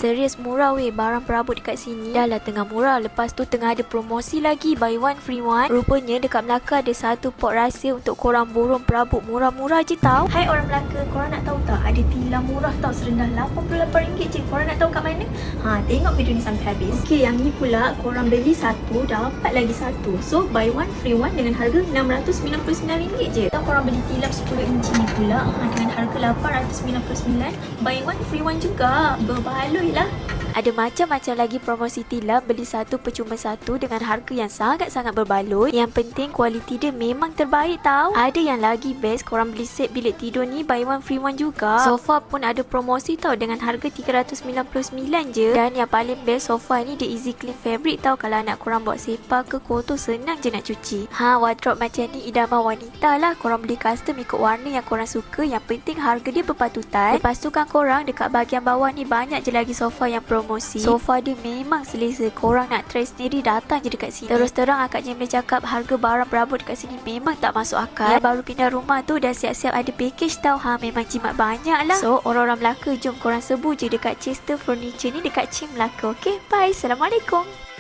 Serius murah weh barang perabot dekat sini. Dah lah tengah murah, lepas tu tengah ada promosi lagi, buy one free one. Rupanya dekat Melaka ada satu pot rahsia untuk korang borong perabot murah-murah je tau. Hai orang Melaka, korang nak tahu tak? Ada tilam murah tau, serendah RM88 je. Korang nak tahu kat mana? Tengok video ni sampai habis. Okey, yang ni pula korang beli satu, dapat lagi satu. So, buy one free one dengan harga RM699 je. Atau korang beli tilam 10 inci ni pula dengan harga RM899. Buy one free one juga. Berbaloi lah. Ada macam-macam lagi promosi tilam, beli satu percuma satu dengan harga yang sangat-sangat berbaloi. Yang penting kualiti dia memang terbaik tau. Ada yang lagi best, korang beli set bilik tidur ni buy one free one juga. Sofa pun ada promosi tau dengan harga RM399 je. Dan yang paling best, sofa ni dia easy clean fabric tau. Kalau anak korang buat sepa ke kotor, senang je nak cuci. Wardrobe macam ni idaman wanita lah. Korang beli custom ikut warna yang korang suka. Yang penting harga dia berpatutan. Lepas tu kan korang dekat bahagian bawah ni banyak je lagi sofa yang promosi. Sofa dia memang selesa. Korang nak try sendiri, datang je dekat sini. Terus terang Akak Jem boleh cakap harga barang perabot dekat sini memang tak masuk akal. Yang baru pindah rumah tu dah siap-siap ada package tau. Memang jimat banyak lah. So orang-orang Melaka, jom korang serbu je dekat Chester Furniture ni dekat Cim Melaka. Okay, bye. Assalamualaikum.